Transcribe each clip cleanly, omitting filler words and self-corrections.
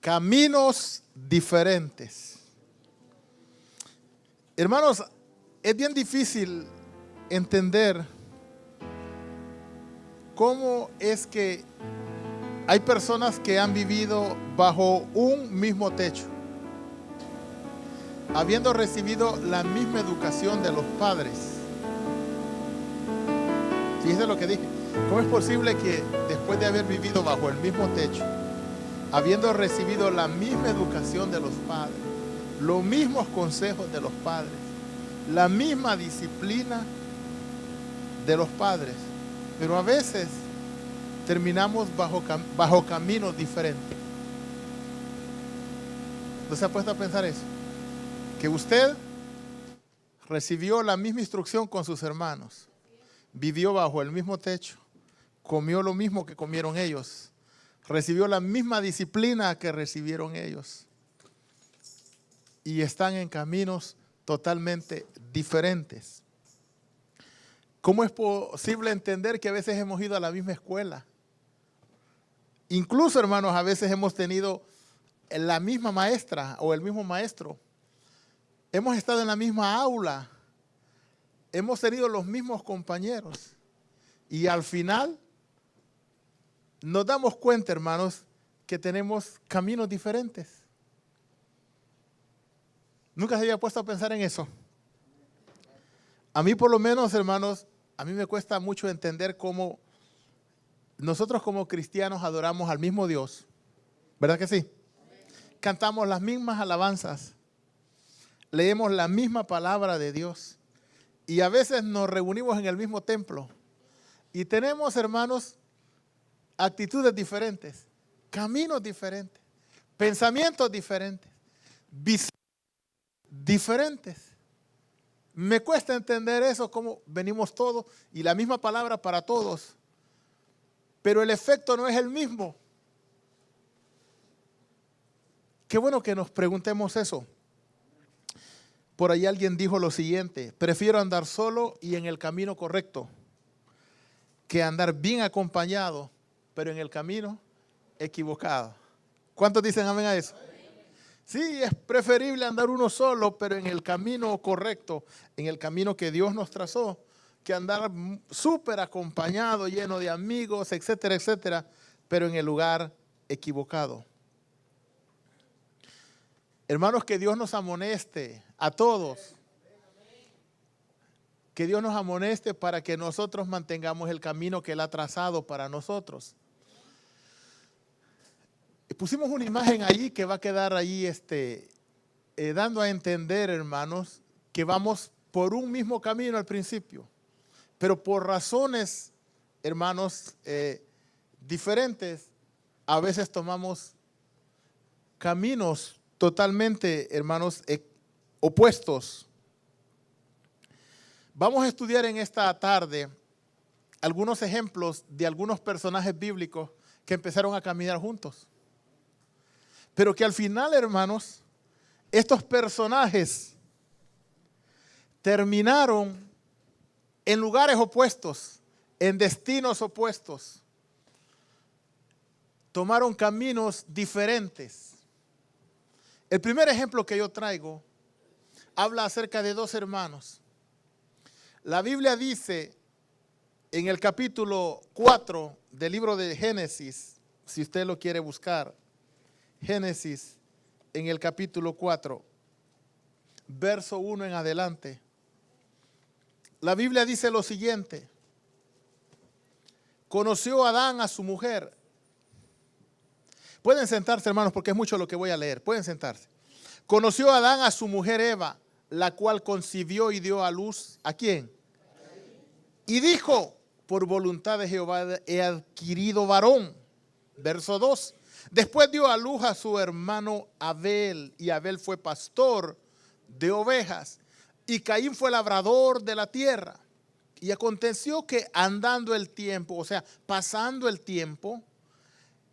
Caminos diferentes. Hermanos, es bien difícil entender cómo es que hay personas que han vivido bajo un mismo techo, habiendo recibido la misma educación de los padres. Fíjense lo que dije. ¿Cómo es posible que después de haber vivido bajo el mismo techo, habiendo recibido la misma educación de los padres, los mismos consejos de los padres, la misma disciplina de los padres, pero a veces terminamos bajo caminos diferentes? ¿No se ha puesto a pensar eso? Que usted recibió la misma instrucción con sus hermanos, vivió bajo el mismo techo, comió lo mismo que comieron ellos, recibió la misma disciplina que recibieron ellos, y están en caminos totalmente diferentes. ¿Cómo es posible entender que a veces hemos ido a la misma escuela? Incluso, hermanos, a veces hemos tenido la misma maestra o el mismo maestro. Hemos estado en la misma aula. Hemos tenido los mismos compañeros. Y al final nos damos cuenta, hermanos, que tenemos caminos diferentes. ¿Nunca se había puesto a pensar en eso? A mí por lo menos, hermanos, a mí me cuesta mucho entender cómo nosotros como cristianos adoramos al mismo Dios. ¿Verdad que sí? Cantamos las mismas alabanzas. Leemos la misma palabra de Dios. Y a veces nos reunimos en el mismo templo. Y tenemos, hermanos, actitudes diferentes, caminos diferentes, pensamientos diferentes, visiones diferentes. Me cuesta entender eso, cómo venimos todos y la misma palabra para todos, pero el efecto no es el mismo. Qué bueno que nos preguntemos eso. Por ahí alguien dijo lo siguiente: prefiero andar solo y en el camino correcto que andar bien acompañado, pero en el camino equivocado. ¿Cuántos dicen amén a eso? Sí, es preferible andar uno solo, pero en el camino correcto, en el camino que Dios nos trazó, que andar súper acompañado, lleno de amigos, etcétera, etcétera, pero en el lugar equivocado. Hermanos, que Dios nos amoneste a todos. Que Dios nos amoneste para que nosotros mantengamos el camino que Él ha trazado para nosotros. Pusimos una imagen allí que va a quedar ahí dando a entender, hermanos, que vamos por un mismo camino al principio, pero por razones, hermanos, diferentes, a veces tomamos caminos totalmente, hermanos, opuestos. Vamos a estudiar en esta tarde algunos ejemplos de algunos personajes bíblicos que empezaron a caminar juntos. Pero que al final, hermanos, estos personajes terminaron en lugares opuestos, en destinos opuestos. Tomaron caminos diferentes. El primer ejemplo que yo traigo habla acerca de dos hermanos. La Biblia dice en el capítulo 4 del libro de Génesis, si usted lo quiere buscar, Génesis en el capítulo 4, verso 1 en adelante. La Biblia dice lo siguiente: conoció Adán a su mujer. Pueden sentarse, hermanos, porque es mucho lo que voy a leer. Pueden sentarse. Conoció Adán a su mujer Eva, la cual concibió y dio a luz, ¿a quién? Y dijo: por voluntad de Jehová he adquirido varón. Verso 2. Después dio a luz a su hermano Abel, y Abel fue pastor de ovejas, y Caín fue labrador de la tierra. Y aconteció que andando el tiempo, o sea, pasando el tiempo,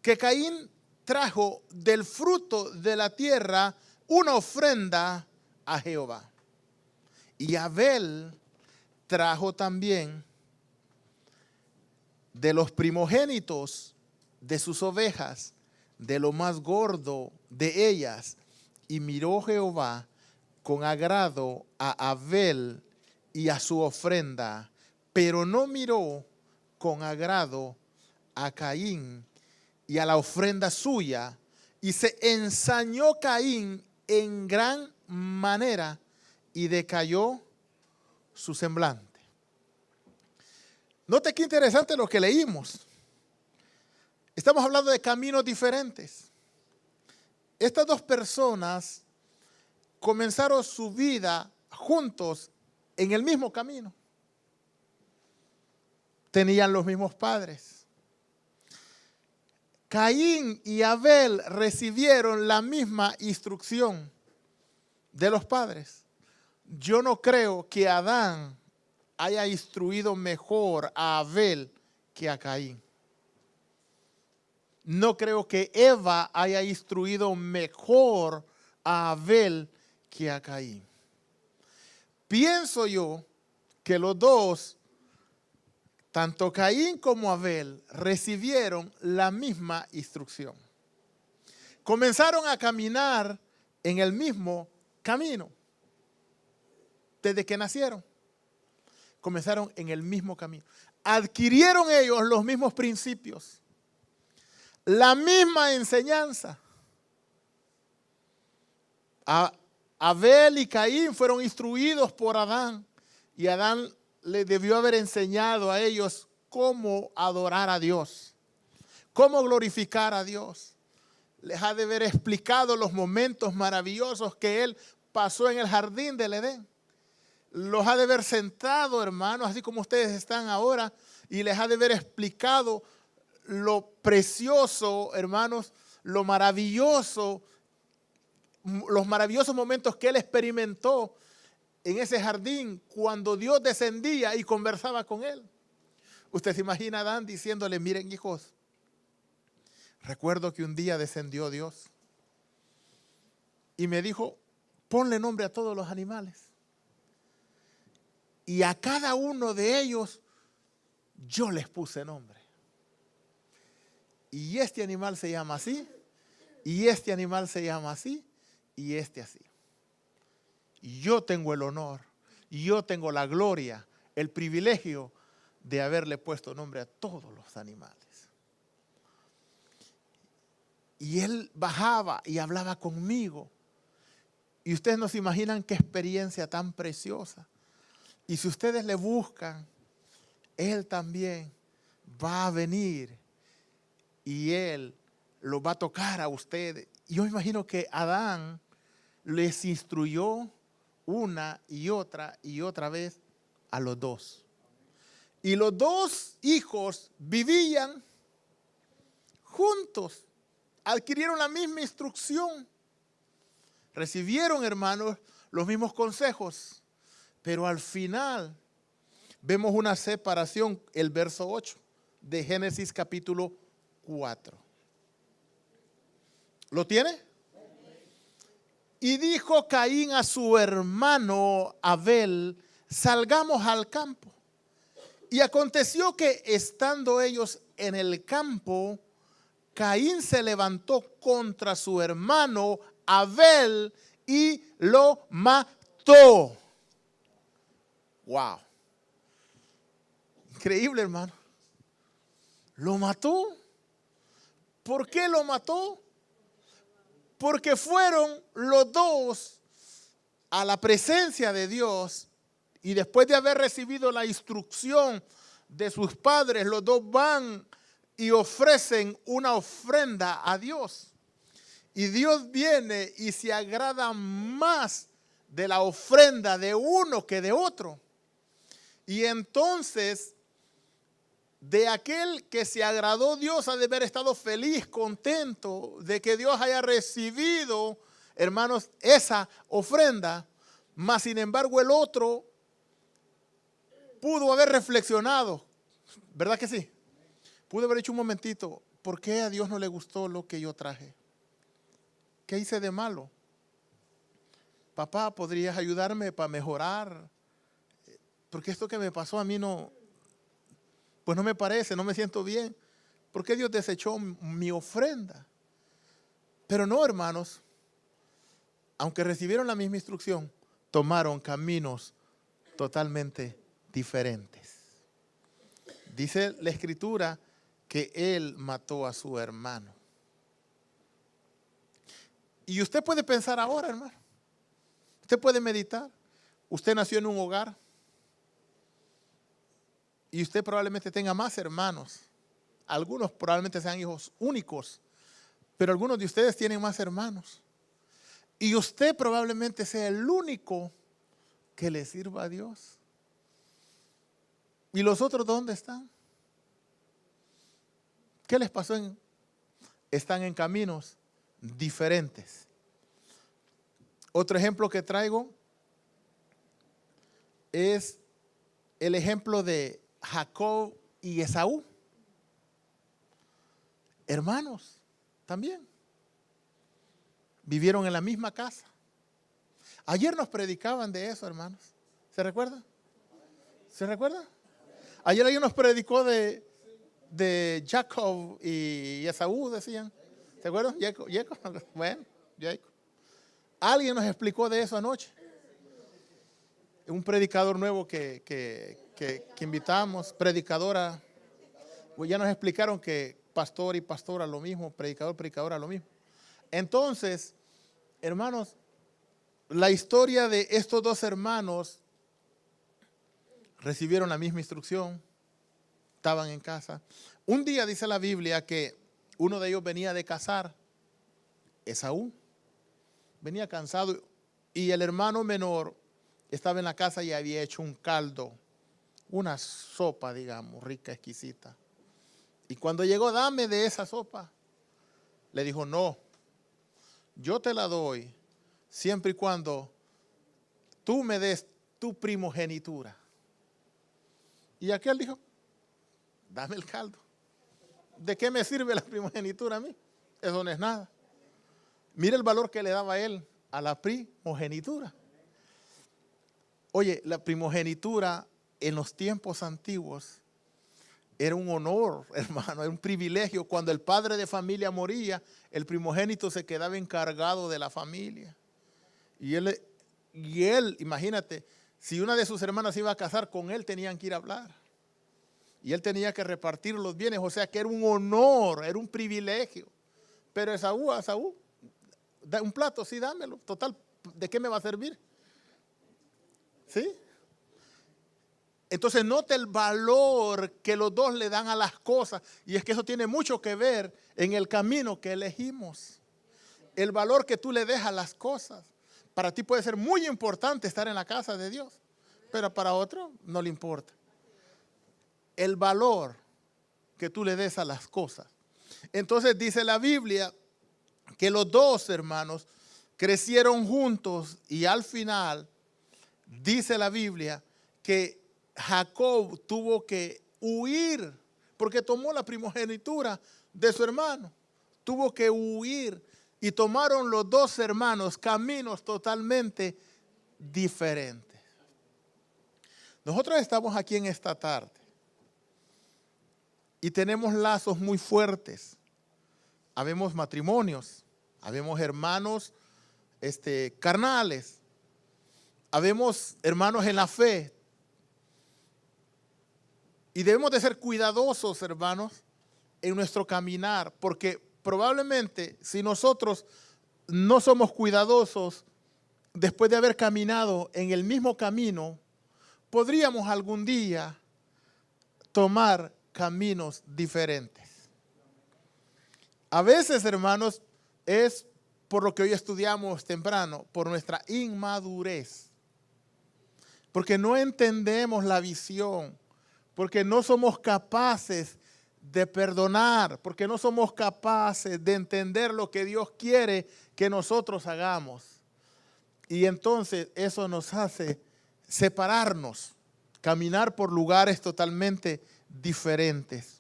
que Caín trajo del fruto de la tierra una ofrenda a Jehová. Y Abel trajo también de los primogénitos de sus ovejas, de lo más gordo de ellas, y miró Jehová con agrado a Abel y a su ofrenda, pero no miró con agrado a Caín y a la ofrenda suya, y se ensañó Caín en gran manera y decayó su semblante. Note qué interesante lo que leímos. Estamos hablando de caminos diferentes. Estas dos personas comenzaron su vida juntos en el mismo camino. Tenían los mismos padres. Caín y Abel recibieron la misma instrucción de los padres. Yo no creo que Adán haya instruido mejor a Abel que a Caín. No creo que Eva haya instruido mejor a Abel que a Caín. Pienso yo que los dos, tanto Caín como Abel, recibieron la misma instrucción. Comenzaron a caminar en el mismo camino. Desde que nacieron, comenzaron en el mismo camino. Adquirieron ellos los mismos principios, la misma enseñanza. Abel y Caín fueron instruidos por Adán, y Adán les debió haber enseñado a ellos cómo adorar a Dios, cómo glorificar a Dios. Les ha de haber explicado los momentos maravillosos que él pasó en el jardín del Edén. Los ha de haber sentado, hermanos, así como ustedes están ahora, y les ha de haber explicado lo precioso, hermanos, lo maravilloso, los maravillosos momentos que él experimentó en ese jardín cuando Dios descendía y conversaba con él. Usted se imagina a Adán diciéndole: miren, hijos, recuerdo que un día descendió Dios y me dijo: ponle nombre a todos los animales. Y a cada uno de ellos yo les puse nombre. Y este animal se llama así, y este animal se llama así, y este así. Y yo tengo el honor, y yo tengo la gloria, el privilegio de haberle puesto nombre a todos los animales. Y él bajaba y hablaba conmigo. Y ustedes no se imaginan qué experiencia tan preciosa. Y si ustedes le buscan, él también va a venir y él lo va a tocar a ustedes. Yo imagino que Adán les instruyó una y otra vez a los dos. Y los dos hijos vivían juntos, adquirieron la misma instrucción, recibieron, hermanos, los mismos consejos. Pero al final vemos una separación, el verso 8 de Génesis capítulo 4. ¿Lo tiene? Y dijo Caín a su hermano Abel: salgamos al campo. Y aconteció que estando ellos en el campo, Caín se levantó contra su hermano Abel y lo mató. Wow. Increíble, hermano. Lo mató. ¿Por qué lo mató? Porque fueron los dos a la presencia de Dios, y después de haber recibido la instrucción de sus padres, los dos van y ofrecen una ofrenda a Dios. Y Dios viene y se agrada más de la ofrenda de uno que de otro. Y entonces, de aquel que se agradó, Dios ha de haber estado feliz, contento de que Dios haya recibido, hermanos, esa ofrenda. Mas sin embargo el otro pudo haber reflexionado, ¿verdad que sí? Pudo haber dicho: un momentito, ¿por qué a Dios no le gustó lo que yo traje? ¿Qué hice de malo? Papá, ¿podrías ayudarme para mejorar? Porque esto que me pasó a mí pues no me parece, no me siento bien. ¿Por qué Dios desechó mi ofrenda? Pero no, hermanos, aunque recibieron la misma instrucción, tomaron caminos totalmente diferentes. Dice la Escritura que él mató a su hermano. Y usted puede pensar ahora, hermano. Usted puede meditar. Usted nació en un hogar. Y usted probablemente tenga más hermanos. Algunos probablemente sean hijos únicos. Pero algunos de ustedes tienen más hermanos. Y usted probablemente sea el único que le sirva a Dios. ¿Y los otros dónde están? ¿Qué les pasó? Están en caminos diferentes. Otro ejemplo que traigo es el ejemplo de Jacob y Esaú. Hermanos, también. Vivieron en la misma casa. Ayer nos predicaban de eso, hermanos. ¿Se recuerda? ¿Se recuerda? Ayer alguien nos predicó de Jacob y Esaú, decían. ¿Se acuerdan? Jacob. Bueno, Jacob. Alguien nos explicó de eso anoche. Un predicador nuevo que invitamos, predicadora. Pues ya nos explicaron que pastor y pastora lo mismo, predicador, predicadora lo mismo. Entonces, hermanos, la historia de estos dos hermanos recibieron la misma instrucción, estaban en casa. Un día dice la Biblia que uno de ellos venía de cazar, Esaú, venía cansado y el hermano menor estaba en la casa y había hecho un caldo, una sopa, digamos, rica, exquisita. Y cuando llegó, dame de esa sopa, le dijo, no, yo te la doy siempre y cuando tú me des tu primogenitura. Y aquel dijo, dame el caldo. ¿De qué me sirve la primogenitura a mí? Eso no es nada. Mira el valor que le daba él a la primogenitura. Oye, la primogenitura en los tiempos antiguos era un honor, hermano, era un privilegio. Cuando el padre de familia moría, el primogénito se quedaba encargado de la familia. Y él, imagínate, si una de sus hermanas iba a casar, con él tenían que ir a hablar. Y él tenía que repartir los bienes, o sea que era un honor, era un privilegio. Pero Esaú, da un plato, sí, dámelo. Total, ¿de qué me va a servir? ¿Sí? Entonces note el valor que los dos le dan a las cosas. Y es que eso tiene mucho que ver en el camino que elegimos. El valor que tú le des a las cosas. Para ti puede ser muy importante estar en la casa de Dios, pero para otro no le importa. El valor que tú le des a las cosas. Entonces dice la Biblia que los dos hermanos crecieron juntos y al final dice la Biblia que Jacob tuvo que huir porque tomó la primogenitura de su hermano. Tuvo que huir y tomaron los dos hermanos caminos totalmente diferentes. Nosotros estamos aquí en esta tarde y tenemos lazos muy fuertes. Habemos matrimonios, habemos hermanos carnales, habemos hermanos en la fe. Y debemos de ser cuidadosos, hermanos, en nuestro caminar, porque probablemente si nosotros no somos cuidadosos, después de haber caminado en el mismo camino, podríamos algún día tomar caminos diferentes. A veces, hermanos, es por lo que hoy estudiamos temprano, por nuestra inmadurez, porque no entendemos la visión, porque no somos capaces de perdonar, porque no somos capaces de entender lo que Dios quiere que nosotros hagamos. Y entonces eso nos hace separarnos, caminar por lugares totalmente diferentes.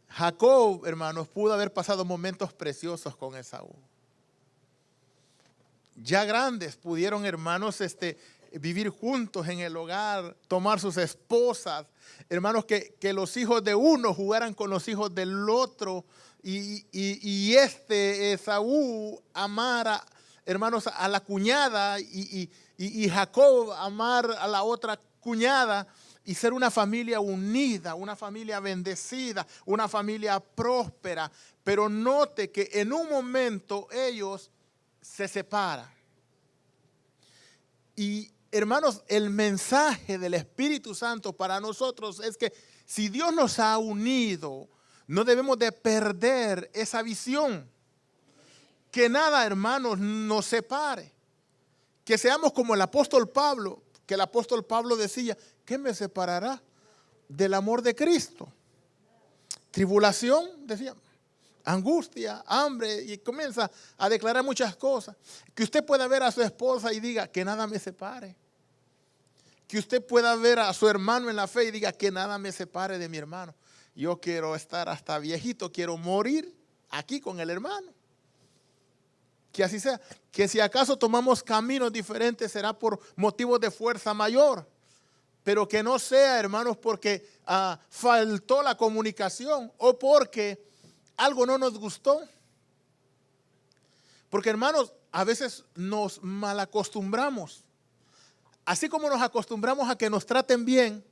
Jacob, hermanos, pudo haber pasado momentos preciosos con Esaú. Ya grandes pudieron, hermanos, vivir juntos en el hogar, tomar sus esposas, hermanos, que los hijos de uno jugaran con los hijos del otro, y Esaú amara, hermanos, a la cuñada, y Jacob amar a la otra cuñada, y ser una familia unida, una familia bendecida, una familia próspera. Pero note que en un momento ellos se separan. Y hermanos, el mensaje del Espíritu Santo para nosotros es que si Dios nos ha unido, no debemos de perder esa visión. Que nada, hermanos, nos separe. Que seamos como el apóstol Pablo, que el apóstol Pablo decía, ¿qué me separará del amor de Cristo? Tribulación, decía, angustia, hambre, y comienza a declarar muchas cosas. Que usted pueda ver a su esposa y diga, que nada me separe. Que usted pueda ver a su hermano en la fe y diga, que nada me separe de mi hermano. Yo quiero estar hasta viejito, quiero morir aquí con el hermano. Que así sea. Que si acaso tomamos caminos diferentes será por motivos de fuerza mayor. Pero que no sea, hermanos, porque faltó la comunicación o porque algo no nos gustó. Porque, hermanos, a veces nos malacostumbramos. Así como nos acostumbramos a que nos traten bien,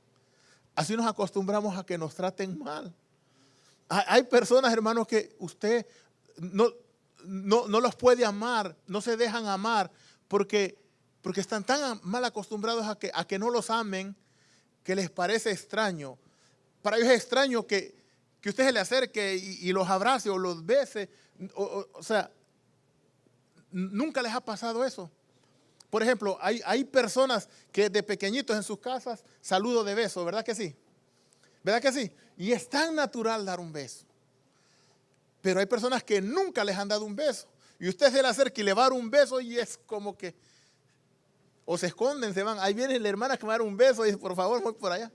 así nos acostumbramos a que nos traten mal. Hay personas, hermanos, que usted no los puede amar, no se dejan amar porque están tan mal acostumbrados a que no los amen, que les parece extraño. Para ellos es extraño que usted se le acerque y los abrace o los bese. O sea, nunca les ha pasado eso. Por ejemplo, hay personas que de pequeñitos en sus casas saludo de beso, ¿verdad que sí? ¿Verdad que sí? Y es tan natural dar un beso. Pero hay personas que nunca les han dado un beso. Y usted se le acerca y le va a dar un beso y es como que, o se esconden, se van. Ahí viene la hermana que me va a dar un beso y dice, por favor, voy por allá.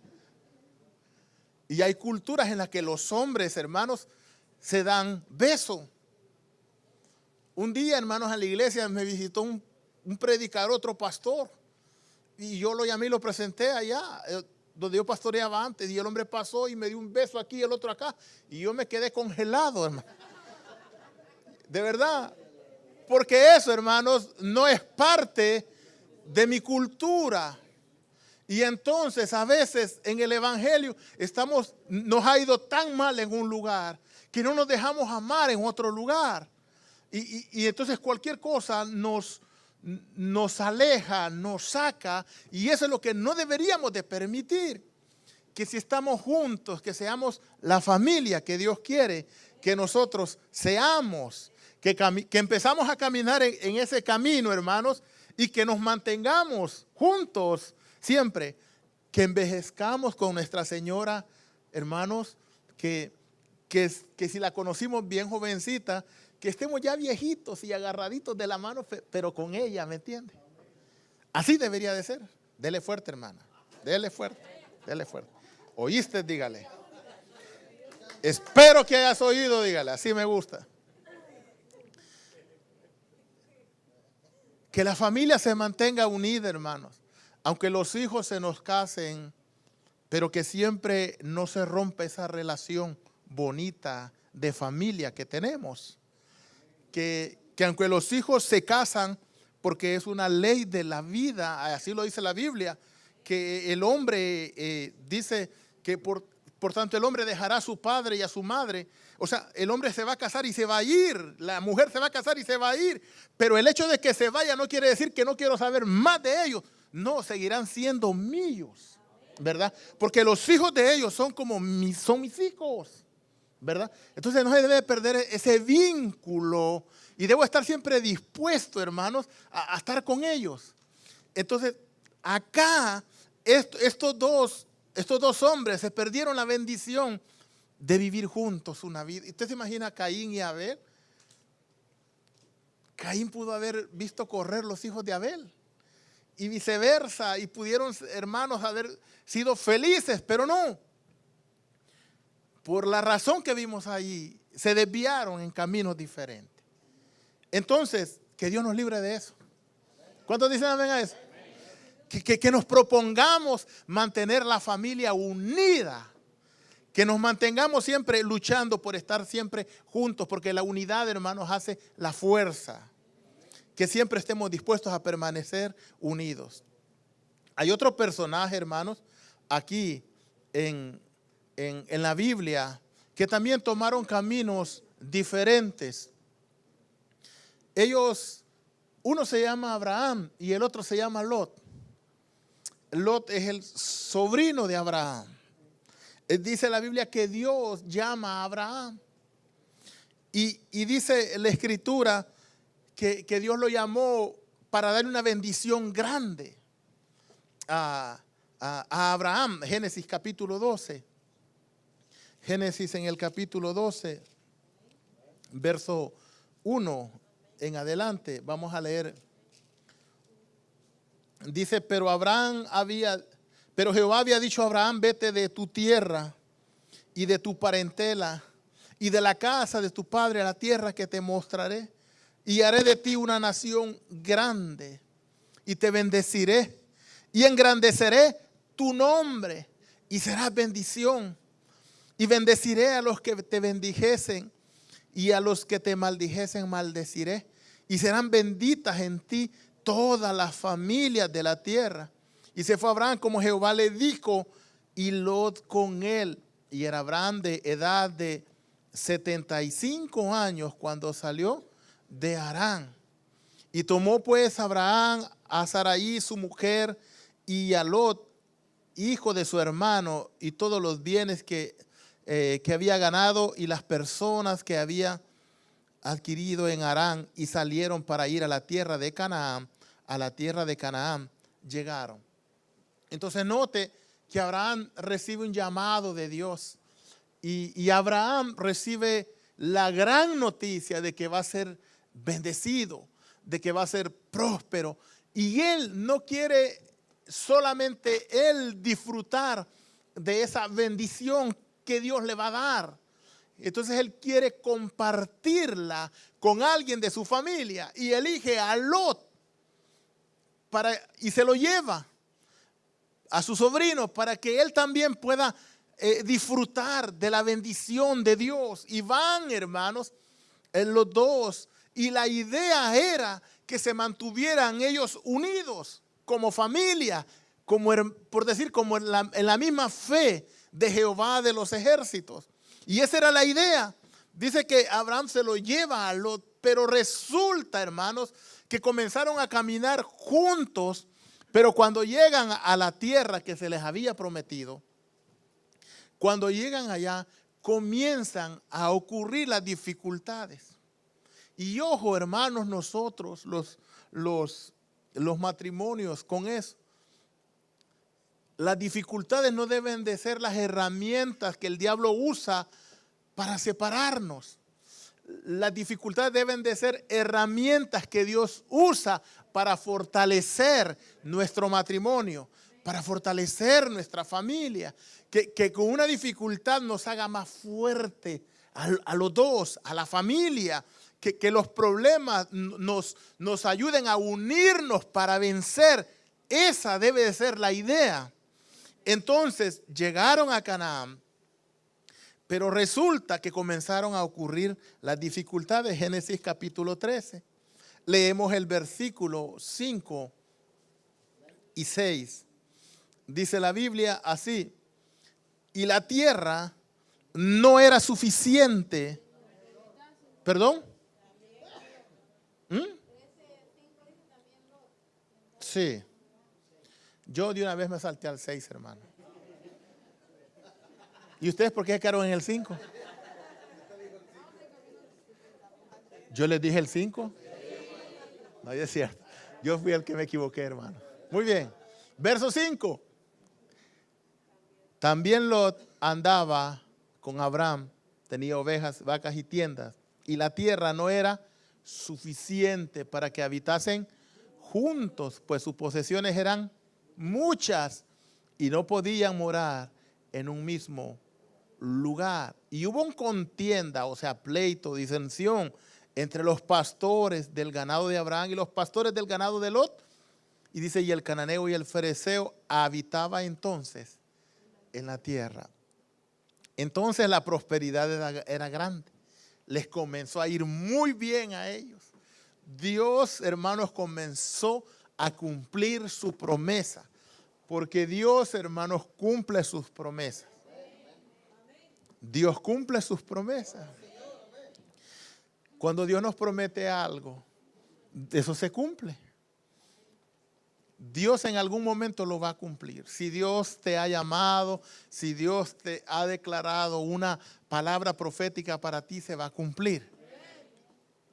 Y hay culturas en las que los hombres, hermanos, se dan beso. Un día, hermanos, a la iglesia me visitó un predicador, otro pastor. Y yo lo llamé y lo presenté allá, donde yo pastoreaba antes. Y el hombre pasó y me dio un beso aquí y el otro acá. Y yo me quedé congelado, hermano. De verdad. Porque eso, hermanos, no es parte de mi cultura. Y entonces a veces en el evangelio nos ha ido tan mal en un lugar que no nos dejamos amar en otro lugar. Y entonces cualquier cosa nos aleja, nos saca, y eso es lo que no deberíamos de permitir. Que si estamos juntos, que seamos la familia que Dios quiere que nosotros seamos, que empezamos a caminar en ese camino, hermanos, y que nos mantengamos juntos siempre, que envejezcamos con Nuestra Señora, hermanos, que si la conocimos bien jovencita, que estemos ya viejitos y agarraditos de la mano, pero con ella, ¿me entiende? Así debería de ser. Dele fuerte, hermana. Dele fuerte, dele fuerte. ¿Oíste? Dígale. Espero que hayas oído, dígale. Así me gusta. Que la familia se mantenga unida, hermanos. Aunque los hijos se nos casen, pero que siempre no se rompa esa relación bonita de familia que tenemos. Que aunque los hijos se casan, porque es una ley de la vida, así lo dice la Biblia, que el hombre dice que por tanto el hombre dejará a su padre y a su madre. O sea, el hombre se va a casar y se va a ir, la mujer se va a casar y se va a ir, pero el hecho de que se vaya no quiere decir que no quiero saber más de ellos. No, seguirán siendo míos, ¿verdad? Porque los hijos de ellos son mis hijos, ¿verdad? Entonces no se debe perder ese vínculo y debo estar siempre dispuesto, hermanos, a estar con ellos. Entonces, acá estos dos hombres se perdieron la bendición de vivir juntos una vida. ¿Usted se imagina a Caín y Abel? Caín pudo haber visto correr los hijos de Abel y viceversa, y pudieron, hermanos, haber sido felices, pero no. Por la razón que vimos allí, se desviaron en caminos diferentes. Entonces, que Dios nos libre de eso. ¿Cuántos dicen amén a eso? que nos propongamos mantener la familia unida. Que nos mantengamos siempre luchando por estar siempre juntos, porque la unidad, hermanos, hace la fuerza. Que siempre estemos dispuestos a permanecer unidos. Hay otro personaje, hermanos, aquí en la Biblia, que también tomaron caminos diferentes. Uno se llama Abraham y el otro se llama Lot. Lot es el sobrino de Abraham. Dice la Biblia que Dios llama a Abraham. Y dice la Escritura que Dios lo llamó para darle una bendición grande a Abraham. Génesis capítulo 12. Génesis en el capítulo 12, verso 1 en adelante. Vamos a leer. Dice, pero Jehová había dicho a Abraham, vete de tu tierra y de tu parentela y de la casa de tu padre a la tierra que te mostraré, y haré de ti una nación grande, y te bendeciré, y engrandeceré tu nombre, y serás bendición. Y bendeciré a los que te bendijesen, y a los que te maldijesen maldeciré, y serán benditas en ti todas las familias de la tierra. Y se fue Abraham como Jehová le dijo, y Lot con él. Y era Abraham de edad de 75 años cuando salió de Harán. Y tomó pues Abraham a Sarai su mujer y a Lot, hijo de su hermano, y todos los bienes que había ganado y las personas que había adquirido en Harán, y salieron para ir a la tierra de Canaán. A la tierra de Canaán llegaron. Entonces note que Abraham recibe un llamado de Dios, y Abraham recibe la gran noticia de que va a ser bendecido, de que va a ser próspero, y él no quiere solamente él disfrutar de esa bendición que Dios le va a dar. Entonces él quiere compartirla con alguien de su familia, y elige a Lot y se lo lleva a su sobrino para que él también pueda disfrutar de la bendición de Dios. Y van, hermanos, los dos, y la idea era que se mantuvieran ellos unidos como familia, por decir, como en la misma fe de Jehová de los ejércitos. Y esa era la idea. Dice que Abraham se lo lleva a Lot, pero resulta, hermanos, que comenzaron a caminar juntos, pero cuando llegan a la tierra que se les había prometido, cuando llegan allá, comienzan a ocurrir las dificultades. Y ojo, hermanos, nosotros, los matrimonios, con eso, las dificultades no deben de ser las herramientas que el diablo usa para separarnos. Las dificultades deben de ser herramientas que Dios usa para fortalecer nuestro matrimonio, para fortalecer nuestra familia. Que con una dificultad nos haga más fuerte a los dos, a la familia. Que los problemas nos ayuden a unirnos para vencer. Esa debe de ser la idea. Entonces llegaron a Canaán, pero resulta que comenzaron a ocurrir las dificultades. Génesis capítulo 13. Leemos el versículo 5 y 6. Dice la Biblia así: y la tierra no era suficiente. ¿Perdón? Sí. Yo de una vez me salté al 6, hermano. ¿Y ustedes por qué quedaron en el 5? Yo les dije el 5. No, es cierto. Yo fui el que me equivoqué, hermano. Muy bien. Verso 5. También Lot andaba con Abraham, tenía ovejas, vacas y tiendas, y la tierra no era suficiente para que habitasen juntos, pues sus posesiones eran muchas y no podían morar en un mismo lugar. Y hubo un contienda, o sea, pleito, disensión entre los pastores del ganado de Abraham y los pastores del ganado de Lot. Y dice, y el cananeo y el fereceo habitaba entonces en la tierra. Entonces la prosperidad era grande. Les comenzó a ir muy bien a ellos. Dios, hermanos, comenzó a cumplir su promesa. Porque Dios, hermanos, cumple sus promesas. Dios cumple sus promesas. Cuando Dios nos promete algo, eso se cumple. Dios en algún momento lo va a cumplir. Si Dios te ha llamado, si Dios te ha declarado una palabra profética para ti, se va a cumplir.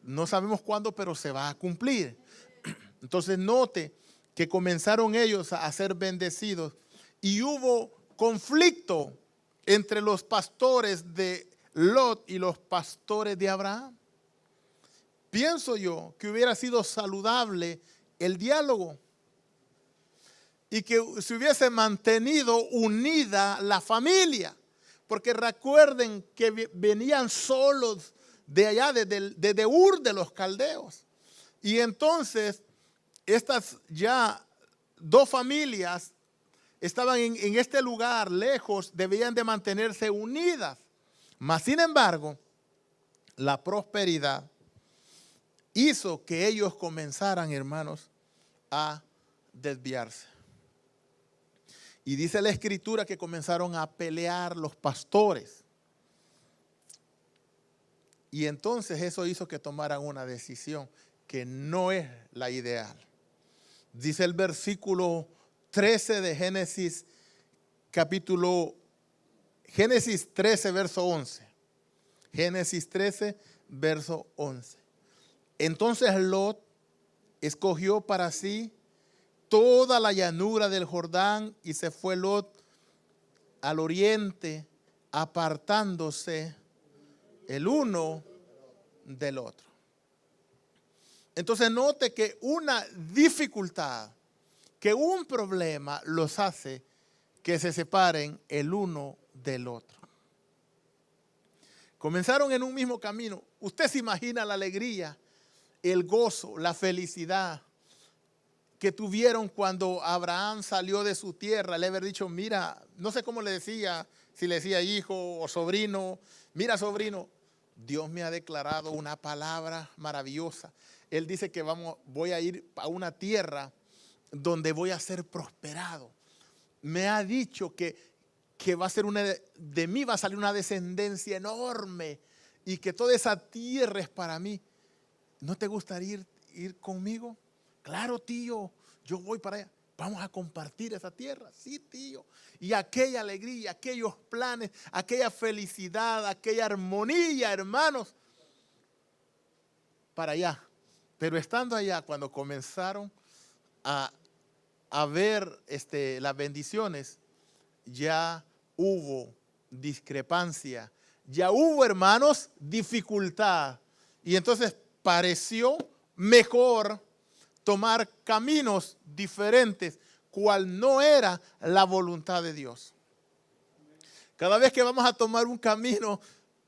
No sabemos cuándo, pero se va a cumplir. Entonces note que comenzaron ellos a ser bendecidos y hubo conflicto entre los pastores de Lot y los pastores de Abraham. Pienso yo que hubiera sido saludable el diálogo y que se hubiese mantenido unida la familia. Porque recuerden que venían solos de allá, de Ur de los caldeos. Y entonces estas ya dos familias estaban en este lugar lejos, debían de mantenerse unidas. Mas sin embargo, la prosperidad hizo que ellos comenzaran, hermanos, a desviarse. Y dice la escritura que comenzaron a pelear los pastores. Y entonces eso hizo que tomaran una decisión que no es la ideal. Dice el versículo 13 de Génesis, Génesis 13, verso 11. Génesis 13, verso 11. Entonces Lot escogió para sí toda la llanura del Jordán y se fue Lot al oriente, apartándose el uno del otro. Entonces note que una dificultad, que un problema los hace que se separen el uno del otro. Comenzaron en un mismo camino. Usted se imagina la alegría, el gozo, la felicidad que tuvieron cuando Abraham salió de su tierra. Le había dicho, mira, no sé cómo le decía, si le decía hijo o sobrino, mira sobrino, Dios me ha declarado una palabra maravillosa. Él dice que voy a ir a una tierra donde voy a ser prosperado. Me ha dicho que va a ser de mí va a salir una descendencia enorme y que toda esa tierra es para mí. ¿No te gustaría ir conmigo? Claro, tío, yo voy para allá. Vamos a compartir esa tierra. Sí, tío. Y aquella alegría, aquellos planes, aquella felicidad, aquella armonía, hermanos, para allá. Pero estando allá, cuando comenzaron a ver las bendiciones, ya hubo discrepancia, ya hubo, hermanos, dificultad. Y entonces pareció mejor tomar caminos diferentes, cual no era la voluntad de Dios. Cada vez que vamos a tomar un camino,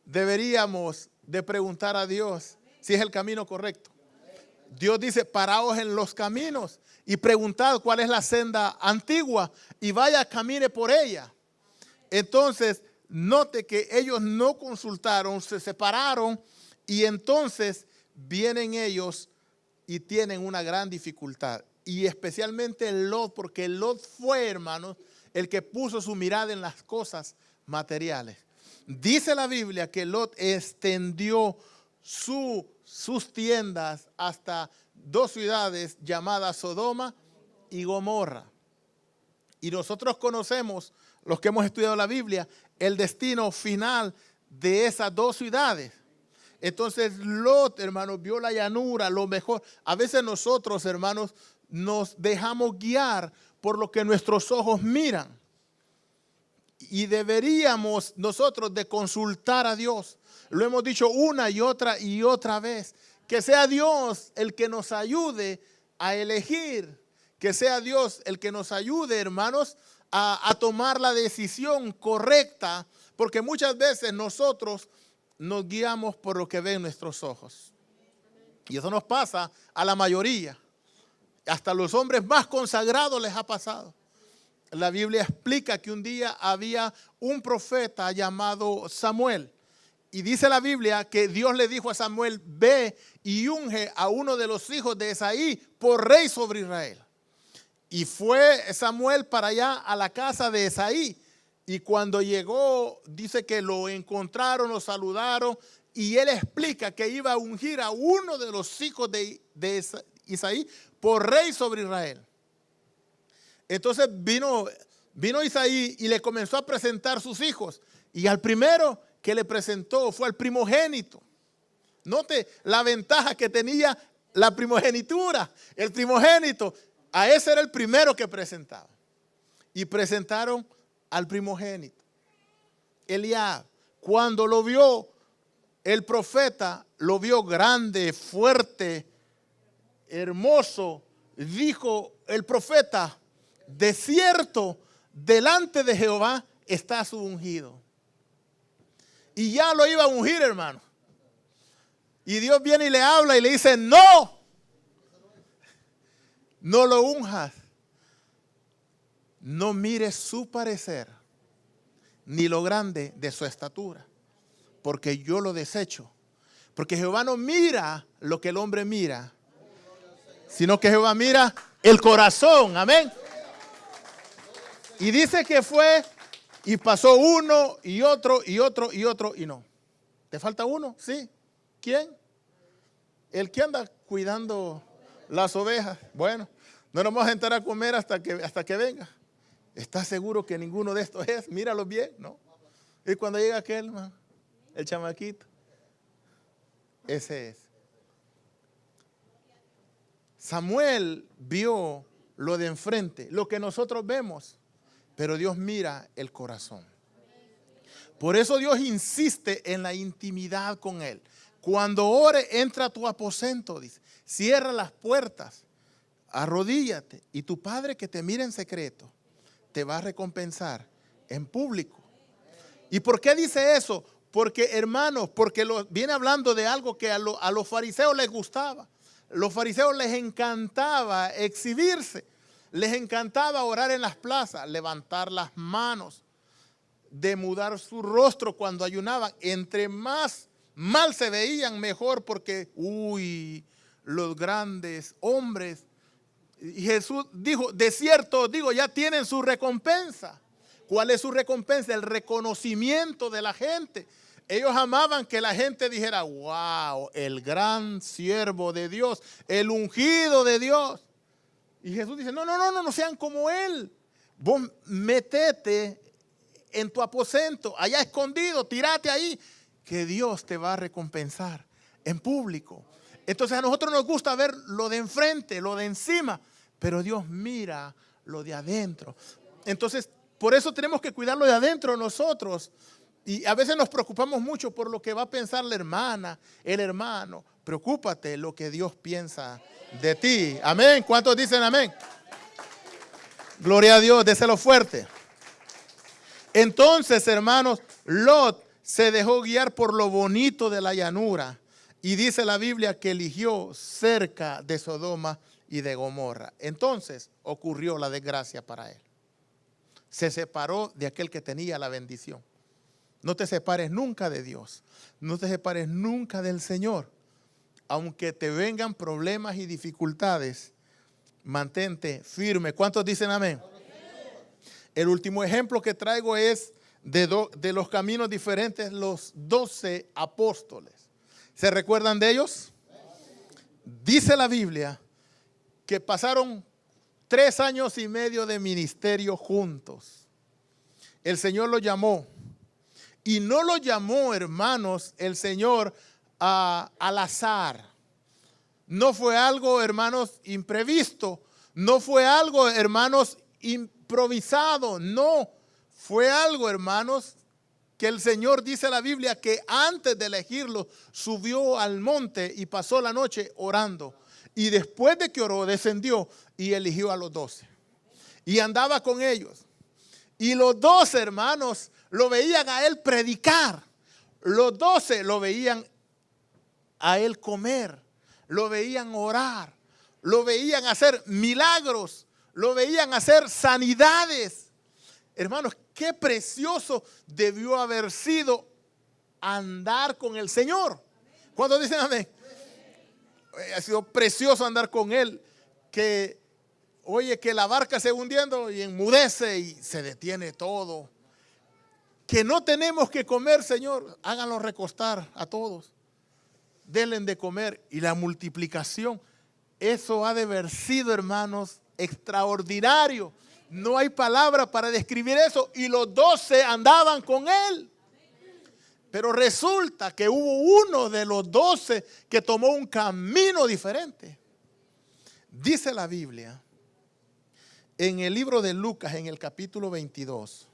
deberíamos de preguntar a Dios si es el camino correcto. Dios dice, paraos en los caminos y preguntad cuál es la senda antigua y vaya, camine por ella. Entonces, note que ellos no consultaron, se separaron y entonces vienen ellos y tienen una gran dificultad. Y especialmente Lot, porque Lot fue, hermanos, el que puso su mirada en las cosas materiales. Dice la Biblia que Lot extendió sus tiendas hasta dos ciudades llamadas Sodoma y Gomorra. Y nosotros conocemos, los que hemos estudiado la Biblia, el destino final de esas dos ciudades. Entonces Lot, hermanos, vio la llanura, lo mejor. A veces nosotros, hermanos, nos dejamos guiar por lo que nuestros ojos miran. Y deberíamos nosotros de consultar a Dios. Lo hemos dicho una y otra vez. Que sea Dios el que nos ayude a elegir. Que sea Dios el que nos ayude, hermanos, a tomar la decisión correcta. Porque muchas veces nosotros nos guiamos por lo que ven nuestros ojos. Y eso nos pasa a la mayoría. hasta los hombres más consagrados les ha pasado. La Biblia explica que un día había un profeta llamado Samuel. Y dice la Biblia que Dios le dijo a Samuel: ve y unge a uno de los hijos de Esaí por rey sobre Israel. Y fue Samuel para allá a la casa de Esaí. Y cuando llegó, dice que lo encontraron, lo saludaron. Y él explica que iba a ungir a uno de los hijos de Isaí por rey sobre Israel. Entonces vino Isaí y le comenzó a presentar sus hijos. Y al primero que le presentó fue al primogénito. Note la ventaja que tenía la primogenitura. El primogénito, a ese era el primero que presentaba. Y presentaron al primogénito, Eliab. Cuando lo vio, el profeta lo vio grande, fuerte, hermoso. Dijo el profeta: de cierto, delante de Jehová está su ungido. Y ya lo iba a ungir, hermano. Y Dios viene y le habla y le dice: no, no lo unjas. No mires su parecer, ni lo grande de su estatura, porque yo lo desecho. Porque Jehová no mira lo que el hombre mira, sino que Jehová mira el corazón. Amén. Y dice que fue y pasó uno y otro y otro y otro y no. ¿Te falta uno? Sí. ¿Quién? El que anda cuidando las ovejas. Bueno, no nos vamos a entrar a comer hasta que venga. ¿Estás seguro que ninguno de estos es? Míralo bien, ¿no? Y cuando llega aquel, man, el chamaquito, ese es. Samuel vio lo de enfrente, lo que nosotros vemos, pero Dios mira el corazón. Por eso Dios insiste en la intimidad con Él. Cuando ore, entra a tu aposento, dice, cierra las puertas, arrodíllate, y tu Padre que te mira en secreto te va a recompensar en público. ¿Y por qué dice eso? Porque, hermanos, porque viene hablando de algo que a los fariseos les gustaba. Los fariseos les encantaba exhibirse, les encantaba orar en las plazas, levantar las manos, demudar su rostro cuando ayunaban. Entre más mal se veían, mejor, porque, los grandes hombres. Y Jesús dijo: de cierto digo, ya tienen su recompensa. ¿Cuál es su recompensa? El reconocimiento de la gente. Ellos amaban que la gente dijera: wow, el gran siervo de Dios, el ungido de Dios. Y Jesús dice: no sean como él. Vos metete en tu aposento, allá escondido, tírate ahí, que Dios te va a recompensar en público. Entonces a nosotros nos gusta ver lo de enfrente, lo de encima, pero Dios mira lo de adentro. Entonces, por eso tenemos que cuidar lo de adentro nosotros. Y a veces nos preocupamos mucho por lo que va a pensar la hermana, el hermano. Preocúpate lo que Dios piensa de ti. Amén. ¿Cuántos dicen amén? Gloria a Dios, déselo fuerte. Entonces, hermanos, Lot se dejó guiar por lo bonito de la llanura. Y dice la Biblia que eligió cerca de Sodoma y de Gomorra. Entonces ocurrió la desgracia para él. Se separó de aquel que tenía la bendición. No te separes nunca de Dios. No te separes nunca del Señor. Aunque te vengan problemas y dificultades, mantente firme. ¿Cuántos dicen amén? El último ejemplo que traigo es de los caminos diferentes, los 12 apóstoles. ¿Se recuerdan de ellos? Dice la Biblia que pasaron 3 años y medio de ministerio juntos. El Señor los llamó. Y no lo llamó, hermanos, el Señor al azar. No fue algo, hermanos, imprevisto. No fue algo, hermanos, improvisado. No, fue algo, hermanos, que el Señor, dice la Biblia, que antes de elegirlo, subió al monte y pasó la noche orando. Y después de que oró, descendió y eligió a los 12. Y andaba con ellos. Y los 12, hermanos, lo veían a él predicar. Los 12 lo veían a él comer. Lo veían orar. lo veían hacer milagros, lo veían hacer sanidades. Hermanos, qué precioso debió haber sido andar con el Señor. ¿Cuántos dicen amén? Ha sido precioso andar con Él, que oye que la barca se va hundiendo y enmudece y se detiene todo. Que no tenemos que comer, Señor, háganlo recostar a todos. Denle de comer. Y la multiplicación, eso ha de haber sido, hermanos, extraordinario. No hay palabra para describir eso. Y los 12 andaban con Él. Pero resulta que hubo uno de los 12 que tomó un camino diferente. Dice la Biblia en el libro de Lucas, en el capítulo 22.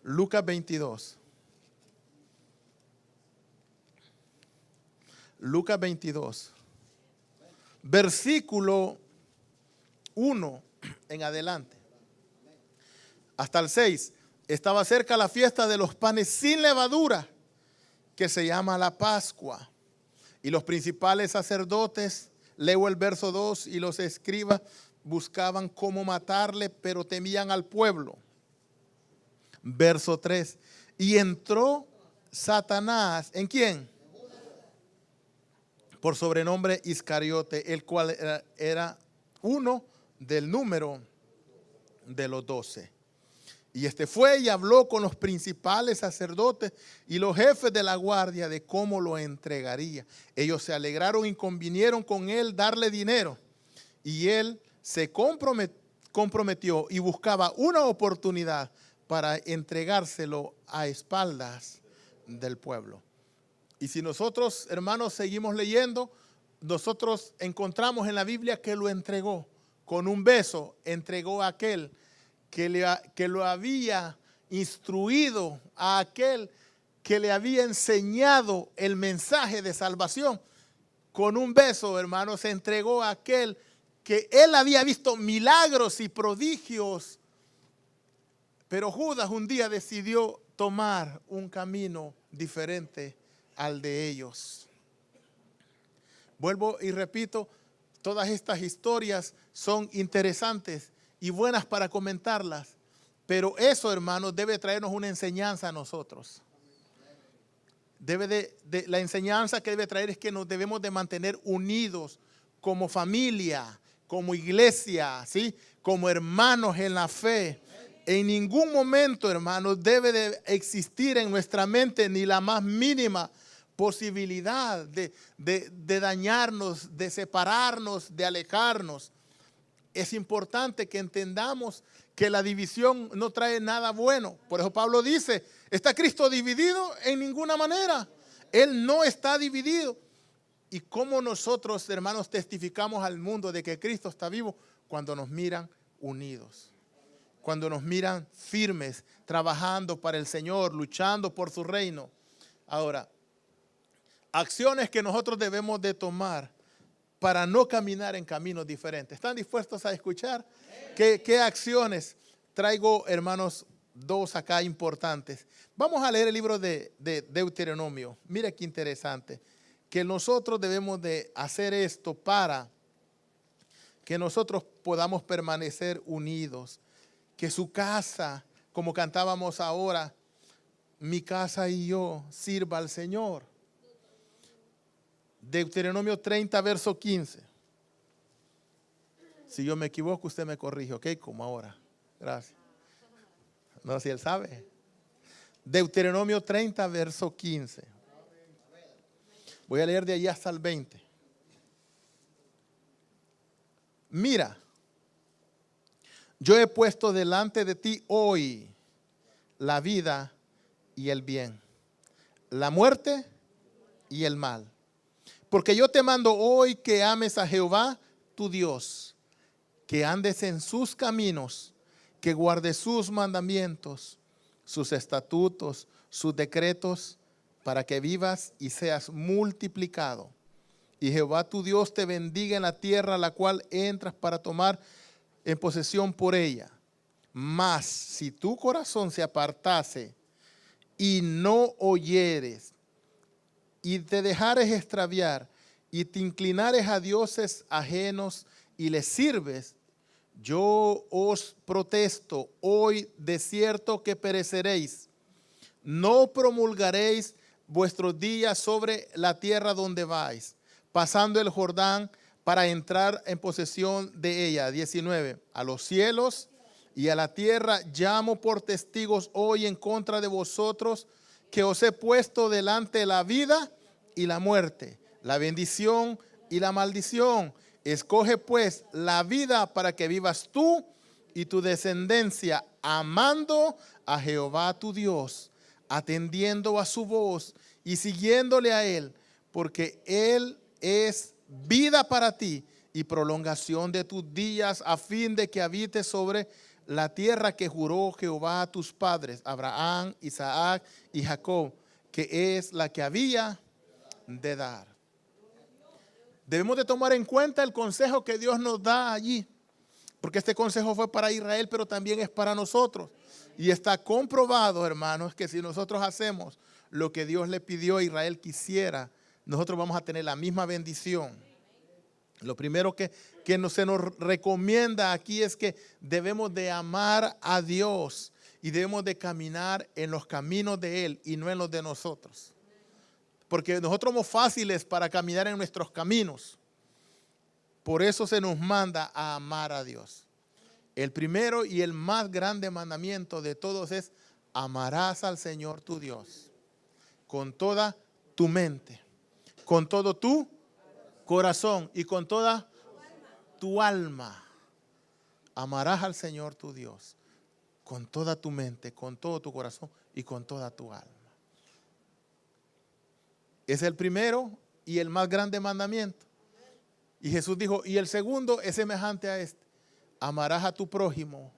Lucas 22. Lucas 22. Versículo 1 en adelante. Hasta el 6. Estaba cerca la fiesta de los panes sin levadura, que se llama la Pascua. Y los principales sacerdotes, leo el verso 2, y los escribas buscaban cómo matarle, pero temían al pueblo. Verso 3. Y entró Satanás, ¿en quién? Por sobrenombre Iscariote, el cual era uno del número de los 12. Y este fue y habló con los principales sacerdotes y los jefes de la guardia de cómo lo entregaría. Ellos se alegraron y convinieron con él darle dinero. Y él se comprometió y buscaba una oportunidad para entregárselo a espaldas del pueblo. Y si nosotros, hermanos, seguimos leyendo, nosotros encontramos en la Biblia que lo entregó. Con un beso entregó a aquel que lo había instruido, a aquel que le había enseñado el mensaje de salvación. Con un beso, hermanos, se entregó a aquel que él había visto milagros y prodigios. Pero Judas un día decidió tomar un camino diferente al de ellos. Vuelvo y repito, todas estas historias son interesantes y buenas para comentarlas, pero eso, hermanos, debe traernos una enseñanza a nosotros. La enseñanza que debe traer es que nos debemos de mantener unidos como familia, como iglesia, ¿sí? Como hermanos en la fe. En ningún momento, hermanos, debe de existir en nuestra mente ni la más mínima posibilidad de dañarnos, de separarnos, de alejarnos. Es importante que entendamos que la división no trae nada bueno. Por eso Pablo dice, ¿está Cristo dividido? En ninguna manera. Él no está dividido. ¿Y cómo nosotros, hermanos, testificamos al mundo de que Cristo está vivo? Cuando nos miran unidos. Cuando nos miran firmes, trabajando para el Señor, luchando por su reino. Ahora, acciones que nosotros debemos de tomar para no caminar en caminos diferentes. ¿Están dispuestos a escuchar? ¿Qué acciones? Traigo, hermanos, dos acá importantes. Vamos a leer el libro de Deuteronomio. Mire qué interesante. Que nosotros debemos de hacer esto para que nosotros podamos permanecer unidos. Que su casa, como cantábamos ahora, mi casa y yo sirva al Señor. Deuteronomio 30, verso 15. Si yo me equivoco, usted me corrige, ¿ok? Como ahora. Gracias. No, si él sabe. Deuteronomio 30, verso 15. Voy a leer de allí hasta el 20. Mira, yo he puesto delante de ti hoy la vida y el bien, la muerte y el mal. Porque yo te mando hoy que ames a Jehová tu Dios, que andes en sus caminos, que guardes sus mandamientos, sus estatutos, sus decretos, para que vivas y seas multiplicado. Y Jehová tu Dios te bendiga en la tierra a la cual entras para tomar en posesión por ella. Mas si tu corazón se apartase y no oyeres y te dejares extraviar y te inclinares a dioses ajenos y les sirves, yo os protesto hoy de cierto que pereceréis. No promulgaréis vuestros días sobre la tierra donde vais, pasando el Jordán para entrar en posesión de ella. 19. A los cielos y a la tierra llamo por testigos hoy en contra de vosotros, que os he puesto delante la vida y la muerte, la bendición y la maldición. Escoge pues la vida para que vivas tú y tu descendencia, amando a Jehová tu Dios, atendiendo a su voz y siguiéndole a Él, porque Él es vida para ti y prolongación de tus días, a fin de que habites sobre la tierra que juró Jehová a tus padres, Abraham, Isaac y Jacob, que es la que había de dar. Debemos de tomar en cuenta el consejo que Dios nos da allí, porque este consejo fue para Israel, pero también es para nosotros. Y está comprobado, hermanos, que si nosotros hacemos lo que Dios le pidió a Israel que hiciera, nosotros vamos a tener la misma bendición. Lo primero que se nos recomienda aquí es que debemos de amar a Dios y debemos de caminar en los caminos de Él y no en los de nosotros. Porque nosotros somos fáciles para caminar en nuestros caminos. Por eso se nos manda a amar a Dios. El primero y el más grande mandamiento de todos es: amarás al Señor tu Dios con toda tu mente, con todo tu corazón y con toda tu alma. Amarás al Señor tu Dios con toda tu mente, con todo tu corazón y con toda tu alma. Es el primero y el más grande mandamiento. Y Jesús dijo, y el segundo es semejante a este: amarás a tu prójimo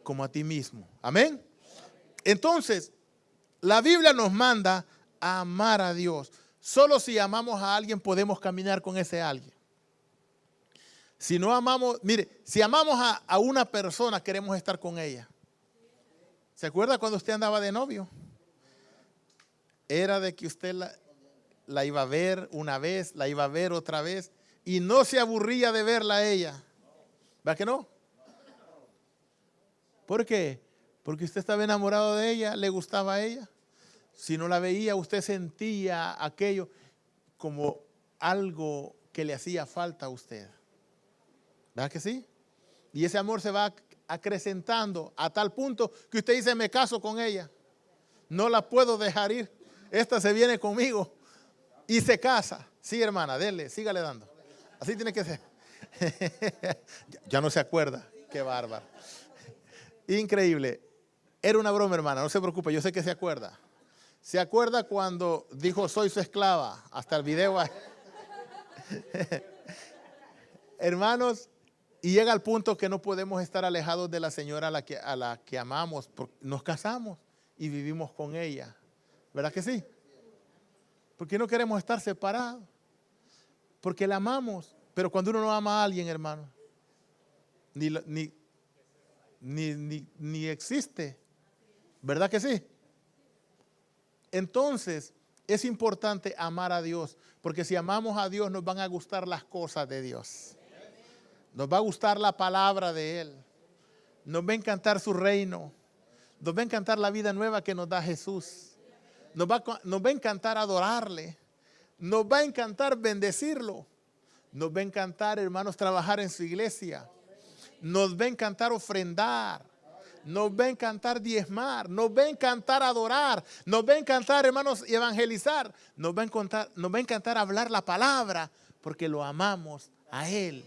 como a ti mismo. Amén. Entonces, la Biblia nos manda a amar a Dios. Solo si amamos a alguien podemos caminar con ese alguien. Si no amamos, mire, si amamos a una persona, queremos estar con ella. ¿Se acuerda cuando usted andaba de novio? Era de que usted la iba a ver una vez, la iba a ver otra vez y no se aburría de verla a ella. ¿Verdad que no? ¿Por qué? Porque usted estaba enamorado de ella, le gustaba a ella. Si no la veía, usted sentía aquello como algo que le hacía falta a usted. ¿Verdad que sí? Y ese amor se va acrecentando a tal punto que usted dice, me caso con ella. No la puedo dejar ir. Esta se viene conmigo. Y se casa. Sí, hermana, dele, sígale dando. Así tiene que ser. Ya no se acuerda. Qué bárbaro. Increíble. Era una broma, hermana, no se preocupe, yo sé que se acuerda. ¿Se acuerda cuando dijo soy su esclava? Hasta el video. Hermanos, y llega al punto que no podemos estar alejados de la señora a la que amamos. Nos casamos y vivimos con ella. ¿Verdad que sí? Porque no queremos estar separados. Porque la amamos. Pero cuando uno no ama a alguien, hermano, ni existe. ¿Verdad que sí? Entonces, es importante amar a Dios. Porque si amamos a Dios, nos van a gustar las cosas de Dios. Nos va a gustar la palabra de Él. Nos va a encantar su reino. Nos va a encantar la vida nueva que nos da Jesús. Nos va a encantar adorarle. Nos va a encantar bendecirlo. Nos va a encantar, hermanos, trabajar en su iglesia. Nos va a encantar ofrendar. Nos va a encantar diezmar. Nos va a encantar adorar. Nos va a encantar, hermanos, evangelizar. Nos va a encantar hablar la palabra porque lo amamos a Él.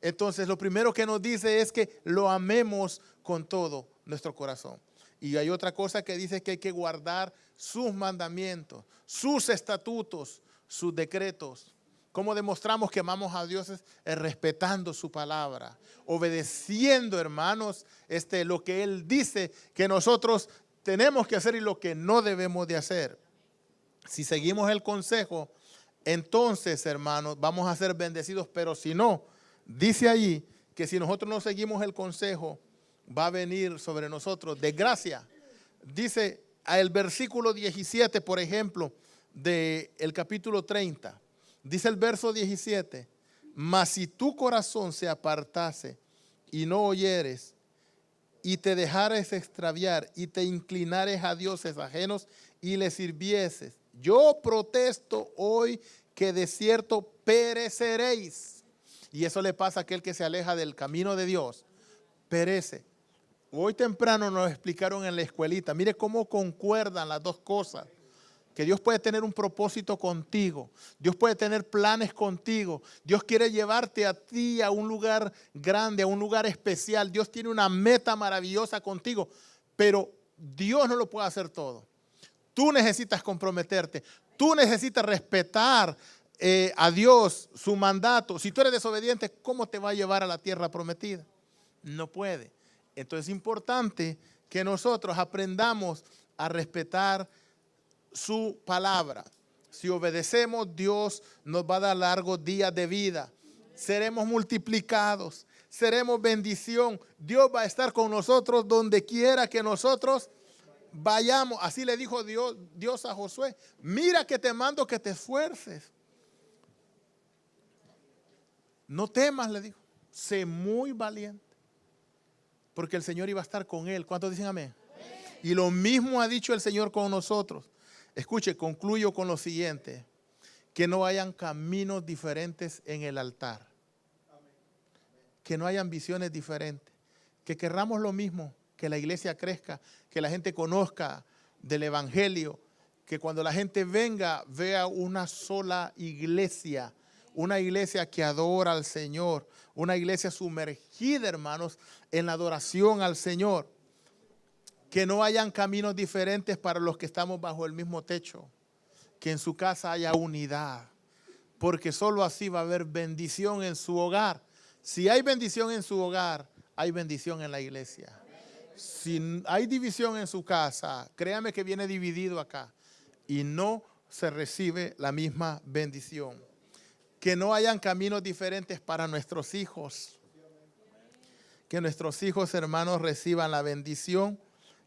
Entonces, lo primero que nos dice es que lo amemos con todo nuestro corazón. Y hay otra cosa que dice que hay que guardar sus mandamientos, sus estatutos, sus decretos. ¿Cómo demostramos que amamos a Dios? Es respetando su palabra, obedeciendo, hermanos, lo que Él dice que nosotros tenemos que hacer y lo que no debemos de hacer. Si seguimos el consejo, entonces, hermanos, vamos a ser bendecidos, pero si no, dice allí que si nosotros no seguimos el consejo, va a venir sobre nosotros desgracia. Dice el versículo 17, por ejemplo, del capítulo 30. Dice el verso 17, mas si tu corazón se apartase y no oyeres, y te dejares extraviar, y te inclinares a dioses ajenos y les sirvieses, yo protesto hoy que de cierto pereceréis. Y eso le pasa a aquel que se aleja del camino de Dios. Perece. Hoy temprano nos explicaron en la escuelita, mire cómo concuerdan las dos cosas. Que Dios puede tener un propósito contigo. Dios puede tener planes contigo. Dios quiere llevarte a ti a un lugar grande, a un lugar especial. Dios tiene una meta maravillosa contigo. Pero Dios no lo puede hacer todo. Tú necesitas comprometerte. Tú necesitas respetar a Dios, su mandato. Si tú eres desobediente, ¿cómo te va a llevar a la tierra prometida? No puede. Entonces es importante que nosotros aprendamos a respetar su palabra. Si obedecemos, Dios nos va a dar largos días de vida. Seremos multiplicados, seremos bendición. Dios va a estar con nosotros donde quiera que nosotros vayamos. Así le dijo Dios a Josué, mira que te mando que te esfuerces. No temas, le dijo, sé muy valiente, porque el Señor iba a estar con él. ¿Cuántos dicen amén? Y lo mismo ha dicho el Señor con nosotros. Escuche, concluyo con lo siguiente, que no hayan caminos diferentes en el altar, que no hayan visiones diferentes, que querramos lo mismo, que la iglesia crezca, que la gente conozca del evangelio, que cuando la gente venga vea una sola iglesia, una iglesia que adora al Señor, una iglesia sumergida, hermanos, en la adoración al Señor. Que no hayan caminos diferentes para los que estamos bajo el mismo techo. Que en su casa haya unidad. Porque solo así va a haber bendición en su hogar. Si hay bendición en su hogar, hay bendición en la iglesia. Si hay división en su casa, créame que viene dividido acá. Y no se recibe la misma bendición. Que no hayan caminos diferentes para nuestros hijos. Que nuestros hijos, hermanos, reciban la bendición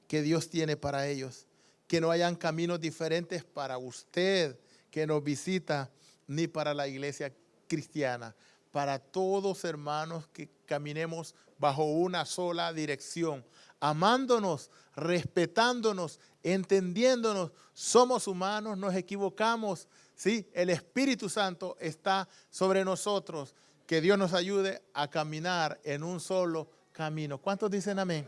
que Dios tiene para ellos. Que no hayan caminos diferentes para usted que nos visita, ni para la iglesia cristiana. Para todos, hermanos, que caminemos bajo una sola dirección, amándonos, respetándonos, entendiéndonos. Somos humanos, nos equivocamos. Sí, el Espíritu Santo está sobre nosotros. Que Dios nos ayude a caminar en un solo camino. ¿Cuántos dicen amén?